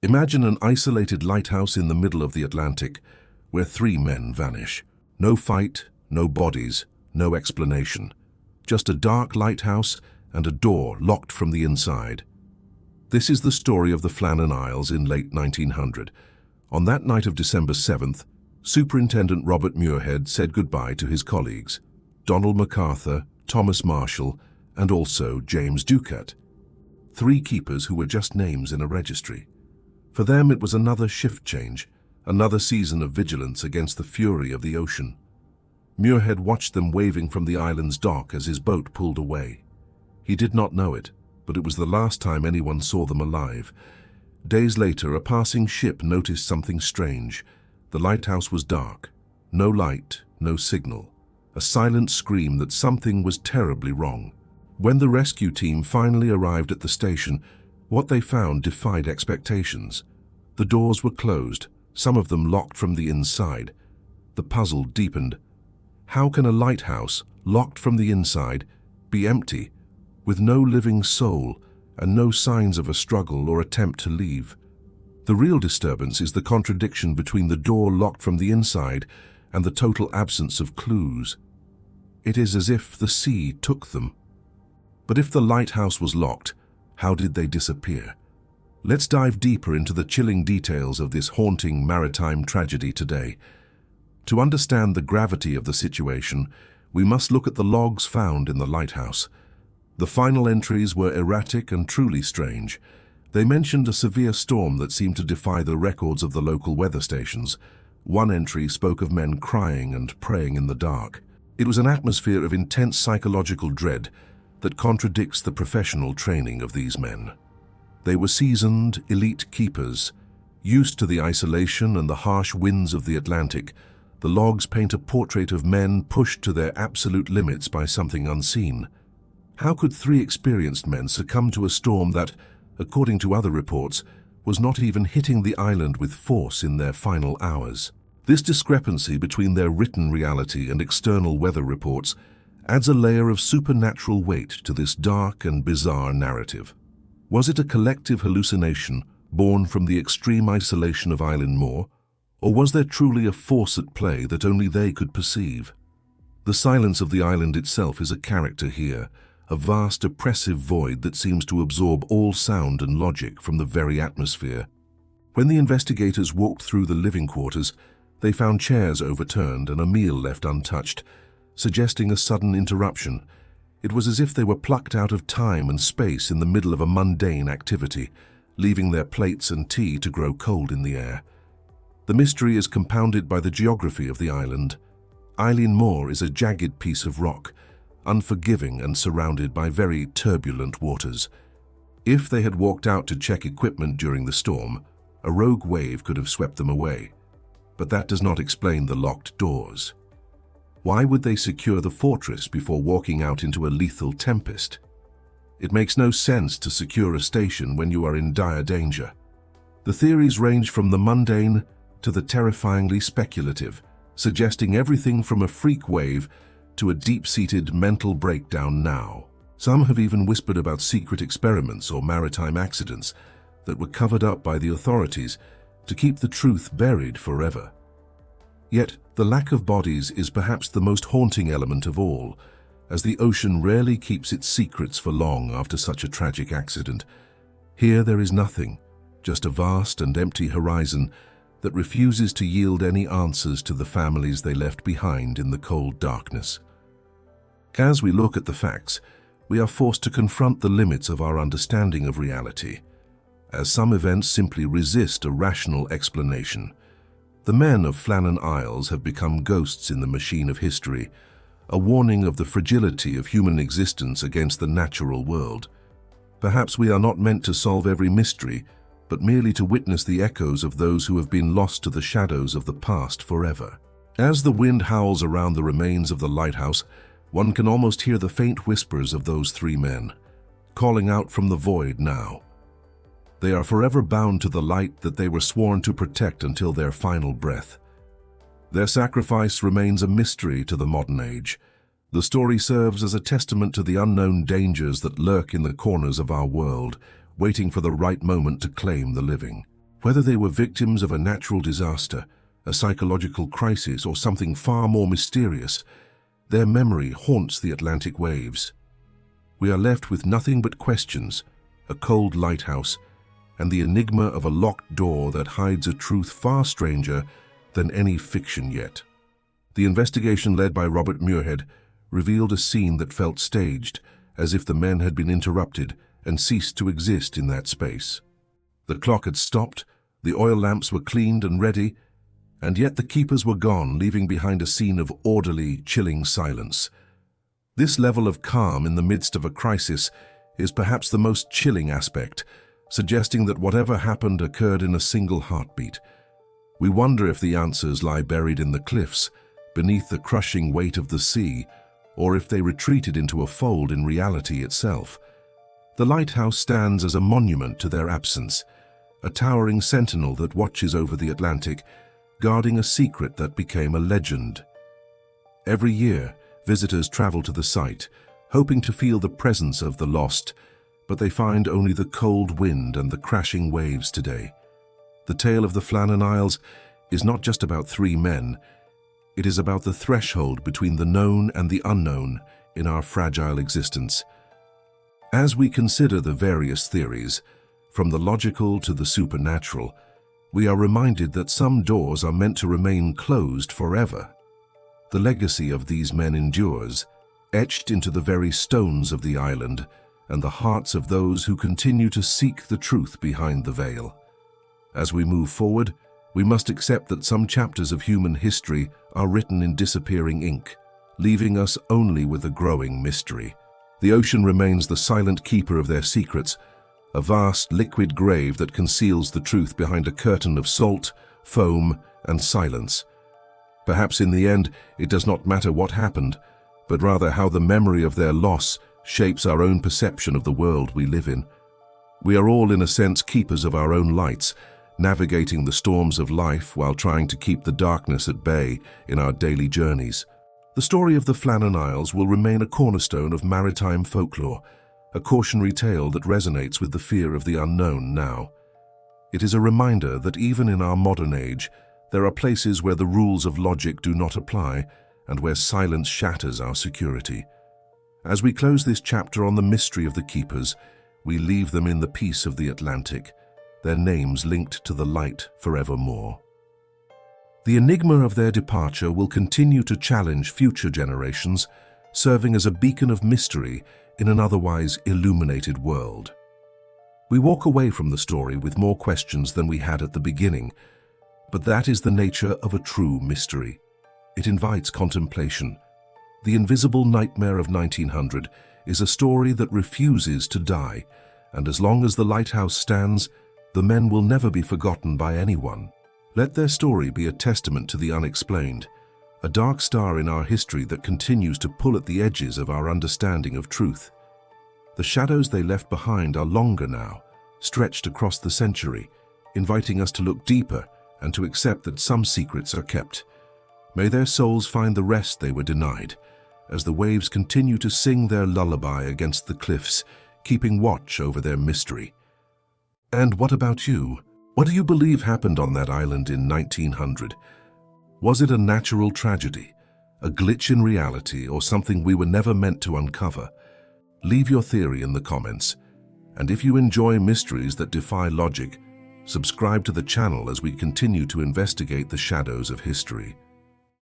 Imagine an isolated lighthouse in the middle of the Atlantic, where three men vanish. No fight, no bodies, no explanation. Just a dark lighthouse and a door locked from the inside. This is the story of the Flannan Isles in late 1900. On that night of December 7th, Superintendent Robert Muirhead said goodbye to his colleagues, Donald MacArthur, Thomas Marshall, and also James Ducat. Three keepers who were just names in a registry. For them it was another shift change, another season of vigilance against the fury of the ocean. Muirhead watched them waving from the island's dock as his boat pulled away. He did not know it, but it was the last time anyone saw them alive. Days later, a passing ship noticed something strange. The lighthouse was dark. No light, no signal. A silent scream that something was terribly wrong. When the rescue team finally arrived at the station, what they found defied expectations. The doors were closed, some of them locked from the inside. The puzzle deepened. How can a lighthouse, locked from the inside, be empty, with no living soul and no signs of a struggle or attempt to leave? The real disturbance is the contradiction between the door locked from the inside and the total absence of clues. It is as if the sea took them. But if the lighthouse was locked, how did they disappear? Let's dive deeper into the chilling details of this haunting maritime tragedy today. To understand the gravity of the situation, we must look at the logs found in the lighthouse. The final entries were erratic and truly strange. They mentioned a severe storm that seemed to defy the records of the local weather stations. One entry spoke of men crying and praying in the dark. It was an atmosphere of intense psychological dread that contradicts the professional training of these men. They were seasoned, elite keepers. Used to the isolation and the harsh winds of the Atlantic, the logs paint a portrait of men pushed to their absolute limits by something unseen. How could three experienced men succumb to a storm that, according to other reports, was not even hitting the island with force in their final hours? This discrepancy between their written reality and external weather reports adds a layer of supernatural weight to this dark and bizarre narrative. Was it a collective hallucination born from the extreme isolation of Eilean Mòr, or was there truly a force at play that only they could perceive? The silence of the island itself is a character here, a vast oppressive void that seems to absorb all sound and logic from the very atmosphere. When the investigators walked through the living quarters, they found chairs overturned and a meal left untouched, suggesting a sudden interruption. It was as if they were plucked out of time and space in the middle of a mundane activity, leaving their plates and tea to grow cold in the air. The mystery is compounded by the geography of the island. Eilean Mòr is a jagged piece of rock, unforgiving and surrounded by very turbulent waters. If they had walked out to check equipment during the storm, a rogue wave could have swept them away. But that does not explain the locked doors. Why would they secure the fortress before walking out into a lethal tempest? It makes no sense to secure a station when you are in dire danger. The theories range from the mundane to the terrifyingly speculative, suggesting everything from a freak wave to a deep-seated mental breakdown now. Some have even whispered about secret experiments or maritime accidents that were covered up by the authorities to keep the truth buried forever. Yet, the lack of bodies is perhaps the most haunting element of all, as the ocean rarely keeps its secrets for long after such a tragic accident. Here there is nothing, just a vast and empty horizon that refuses to yield any answers to the families they left behind in the cold darkness. As we look at the facts, we are forced to confront the limits of our understanding of reality, as some events simply resist a rational explanation. The men of Flannan Isles have become ghosts in the machine of history, a warning of the fragility of human existence against the natural world. Perhaps we are not meant to solve every mystery, but merely to witness the echoes of those who have been lost to the shadows of the past forever. As the wind howls around the remains of the lighthouse, one can almost hear the faint whispers of those three men, calling out from the void now. They are forever bound to the light that they were sworn to protect until their final breath. Their sacrifice remains a mystery to the modern age. The story serves as a testament to the unknown dangers that lurk in the corners of our world, waiting for the right moment to claim the living. Whether they were victims of a natural disaster, a psychological crisis, or something far more mysterious, their memory haunts the Atlantic waves. We are left with nothing but questions, a cold lighthouse, and the enigma of a locked door that hides a truth far stranger than any fiction yet. The investigation led by Robert Muirhead revealed a scene that felt staged, as if the men had been interrupted and ceased to exist in that space. The clock had stopped, the oil lamps were cleaned and ready, and yet the keepers were gone, leaving behind a scene of orderly, chilling silence. This level of calm in the midst of a crisis is perhaps the most chilling aspect, suggesting that whatever happened occurred in a single heartbeat. We wonder if the answers lie buried in the cliffs, beneath the crushing weight of the sea, or if they retreated into a fold in reality itself. The lighthouse stands as a monument to their absence, a towering sentinel that watches over the Atlantic, guarding a secret that became a legend. Every year, visitors travel to the site, hoping to feel the presence of the lost, but they find only the cold wind and the crashing waves today. The tale of the Flannan Isles is not just about three men. It is about the threshold between the known and the unknown in our fragile existence. As we consider the various theories, from the logical to the supernatural, we are reminded that some doors are meant to remain closed forever. The legacy of these men endures, etched into the very stones of the island and the hearts of those who continue to seek the truth behind the veil. As we move forward, we must accept that some chapters of human history are written in disappearing ink, leaving us only with a growing mystery. The ocean remains the silent keeper of their secrets, a vast liquid grave that conceals the truth behind a curtain of salt, foam, and silence. Perhaps in the end, it does not matter what happened, but rather how the memory of their loss shapes our own perception of the world we live in. We are all, in a sense, keepers of our own lights, navigating the storms of life while trying to keep the darkness at bay in our daily journeys. The story of the Flannan Isles will remain a cornerstone of maritime folklore, a cautionary tale that resonates with the fear of the unknown now. It is a reminder that even in our modern age, there are places where the rules of logic do not apply and where silence shatters our security. As we close this chapter on the mystery of the keepers, we leave them in the peace of the Atlantic, their names linked to the light forevermore. The enigma of their departure will continue to challenge future generations, serving as a beacon of mystery in an otherwise illuminated world. We walk away from the story with more questions than we had at the beginning, but that is the nature of a true mystery. It invites contemplation. The Invisible Nightmare of 1900 is a story that refuses to die, and as long as the lighthouse stands, the men will never be forgotten by anyone. Let their story be a testament to the unexplained, a dark star in our history that continues to pull at the edges of our understanding of truth. The shadows they left behind are longer now, stretched across the century, inviting us to look deeper and to accept that some secrets are kept. May their souls find the rest they were denied, as the waves continue to sing their lullaby against the cliffs, keeping watch over their mystery. And what about you? What do you believe happened on that island in 1900? Was it a natural tragedy, a glitch in reality, or something we were never meant to uncover? Leave your theory in the comments. And if you enjoy mysteries that defy logic, subscribe to the channel as we continue to investigate the shadows of history.